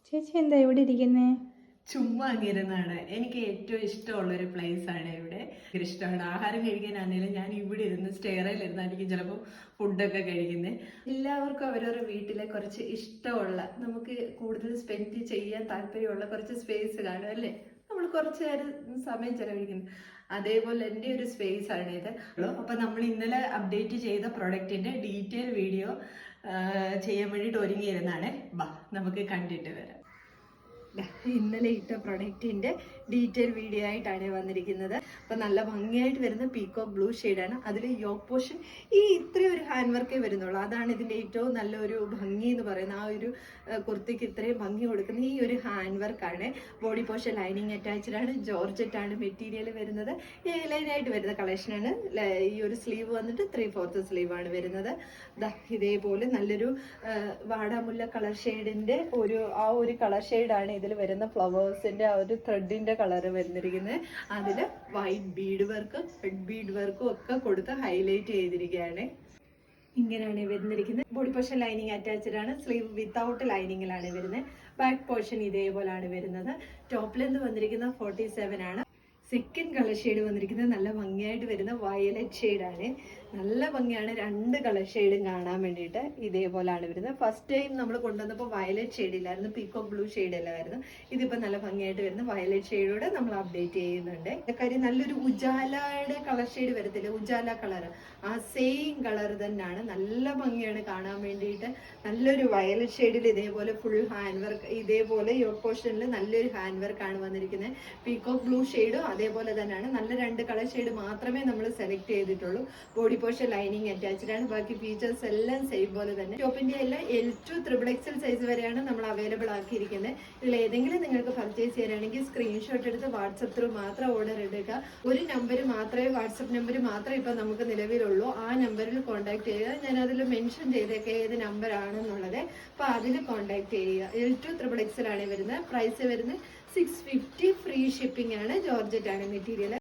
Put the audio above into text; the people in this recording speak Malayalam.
ചേച്ചി എന്താ ഇവിടെ ഇരിക്കുന്നേ? ചുമ്മാ ഇരുന്നാണ്. എനിക്ക് ഏറ്റവും ഇഷ്ടമുള്ളൊരു പ്ലേസ് ആണ് ഇവിടെ. ഇഷ്ടമാണ് ആഹാരം കഴിക്കാനാണെങ്കിലും ഞാൻ ഇവിടെ ഇരുന്ന് സ്റ്റെയറിൽ ഇരുന്നായിരിക്കും ചിലപ്പോൾ ഫുഡൊക്കെ കഴിക്കുന്നത്. എല്ലാവർക്കും അവരവരുടെ വീട്ടിലെ കുറച്ച് ഇഷ്ടമുള്ള, നമുക്ക് കൂടുതൽ സ്പെൻഡ് ചെയ്യാൻ താല്പര്യമുള്ള കുറച്ച് സ്പേസ് കാണും അല്ലേ, നമ്മൾ കുറച്ച് നേരം സമയം ചെലവഴിക്കുന്നത്. അതേപോലെ എൻ്റെ ഒരു സ്പേസ് ആണ് ഇത്. അപ്പൊ നമ്മൾ ഇന്നലെ അപ്ഡേറ്റ് ചെയ്ത പ്രൊഡക്റ്റിന്റെ ഡീറ്റെയിൽ വീഡിയോ ചെയ്യാൻ വേണ്ടിയിട്ട് ഒരുങ്ങിയിരുന്നാണ്. ബാ നമുക്ക് കണ്ടിട്ട് വരാം. ഇന്നലെ ഇട്ട പ്രൊഡക്റ്റിന്റെ ഡീറ്റെയിൽ വീഡിയോ ആയിട്ടാണ് വന്നിരിക്കുന്നത്. അപ്പൊ നല്ല ഭംഗിയായിട്ട് വരുന്ന പീകോക്ക് ബ്ലൂ ഷെയ്ഡാണ്. അതിൽ യോക്ക് പോർഷൻ ഈ ഇത്രയും ഒരു ഹാൻഡ് വർക്കേ വരുന്നുള്ളൂ. അതാണ് ഇതിന്റെ ഏറ്റവും നല്ലൊരു ഭംഗി എന്ന് പറയുന്നത്. ആ ഒരു കുർത്തിക്ക് ഇത്രയും ഭംഗി കൊടുക്കുന്ന ഈ ഒരു ഹാൻഡ് വർക്കാണ്. ബോഡി പോർഷൻ ലൈനിങ് അറ്റാച്ച്ഡ് ആണ്. ജോർജറ്റ് ആണ് മെറ്റീരിയൽ വരുന്നത്. ലൈനായിട്ട് വരുന്ന കളക്ഷനാണ്. ഈ ഒരു സ്ലീവ് വന്നിട്ട് 3/4 സ്ലീവ് ആണ് വരുന്നത്. ഇതേപോലെ നല്ലൊരു വാടാമുല്ല കളർ ഷെയ്ഡിന്റെ ആ ഒരു കളർ ഷെയ്ഡാണ് ഇതിൽ വരുന്ന ഫ്ലവേഴ്സിന്റെ ആ ഒരു ത്രെഡിന്റെ കളർ വരുന്നിരിക്കുന്നത്. അതിൽ വൈറ്റ് ബീഡ് വർക്കും റെഡ് ബീഡ് വർക്കും ഒക്കെ കൊടുത്ത് ഹൈലൈറ്റ് ചെയ്തിരിക്കുകയാണ്. ഇങ്ങനെയാണ് വരുന്നിരിക്കുന്നത്. ബോഡി പോർഷൻ ലൈനിങ് അറ്റാച്ച്ഡ് ആണ്. സ്ലീവ് വിത്തൗട്ട് ലൈനിങ്ങിലാണ് വരുന്നത്. ബാക്ക് പോർഷൻ ഇതേപോലാണ് വരുന്നത്. ടോപ്പ് ലെന്ത് വന്നിരിക്കുന്നത് 47 ആണ്. സെക്കൻഡ് കളർ ഷെയ്ഡ് വന്നിരിക്കുന്നത് നല്ല ഭംഗിയായിട്ട് വരുന്ന വയലറ്റ് ഷെയ്ഡാണ്. നല്ല ഭംഗിയാണ് രണ്ട് കളർ ഷെയ്ഡും കാണാൻ വേണ്ടിയിട്ട്. ഇതേപോലാണ് വരുന്നത്. ഫസ്റ്റ് ടൈം നമ്മൾ കൊണ്ടുവന്നപ്പോൾ വയലറ്റ് ഷെയ്ഡ് ഇല്ലായിരുന്നു, പീകോക്ക് ബ്ലൂ ഷെയ്ഡ് അല്ലായിരുന്നു. ഇതിപ്പോൾ നല്ല ഭംഗിയായിട്ട് വരുന്ന വയലറ്റ് ഷെയ്ഡോടെ നമ്മൾ അപ്ഡേറ്റ് ചെയ്യുന്നുണ്ട്. കാര്യം നല്ലൊരു ഉജാലയുടെ കളർ ഷെയ്ഡ് വരത്തില്ല, ഉജാല കളർ, ആ സെയിം കളർ തന്നെയാണ്. നല്ല ഭംഗിയാണ് കാണാൻ വേണ്ടിയിട്ട്. നല്ലൊരു വയലറ്റ് ഷെയ്ഡിൽ ഇതേപോലെ ഫുൾ ഹാൻഡ് വർക്ക്, ഇതേപോലെ യോക്ക് പോർഷനിൽ നല്ലൊരു ഹാൻഡ് വർക്കാണ് വന്നിരിക്കുന്നത്. പീകോക്ക് ബ്ലൂ ഷെയ്ഡും അതേപോലെ തന്നെയാണ്. നല്ല രണ്ട് കളർ ഷെയ്ഡ് മാത്രമേ നമ്മൾ സെലക്ട് ചെയ്തിട്ടുള്ളൂ. ബോഡി പോർഷൻ ലൈനിങ് അറ്റാച്ച്ഡ് ആണ്. ബാക്കി ഫീച്ചേഴ്സ് എല്ലാം സെയിം പോലെ തന്നെ. ടോപ്പിന്റെ എല്ലാം L2 XXL സൈസ് വരെയാണ് നമ്മൾ അവൈലബിൾ ആക്കിയിരിക്കുന്നത്. ഇതിൽ ഏതെങ്കിലും നിങ്ങൾക്ക് പർച്ചേസ് ചെയ്യാനാണെങ്കിൽ സ്ക്രീൻഷോട്ട് എടുത്ത് വാട്സപ്പ് ത്രൂ മാത്രം ഓർഡർ എടുക്കുക. ഒരു നമ്പർ മാത്രമേ, വാട്സപ്പ് നമ്പർ മാത്രമേ ഇപ്പൊ നമുക്ക് നിലവിലുള്ളൂ. ആ നമ്പറിൽ കോൺടാക്ട് ചെയ്യുക. ഞാൻ അതിൽ മെൻഷൻ ചെയ്തേക്കെ ഏത് നമ്പർ ആണെന്നുള്ളത്. അപ്പൊ അതിൽ കോൺടാക്ട് ചെയ്യുക. L2 XXL ആണ് വരുന്നത്. പ്രൈസ് വരുന്നത് 650. ഫ്രീ ഷിപ്പിംഗ് ആണ്. ജോർജറ്റ് ആണ് മെറ്റീരിയൽ.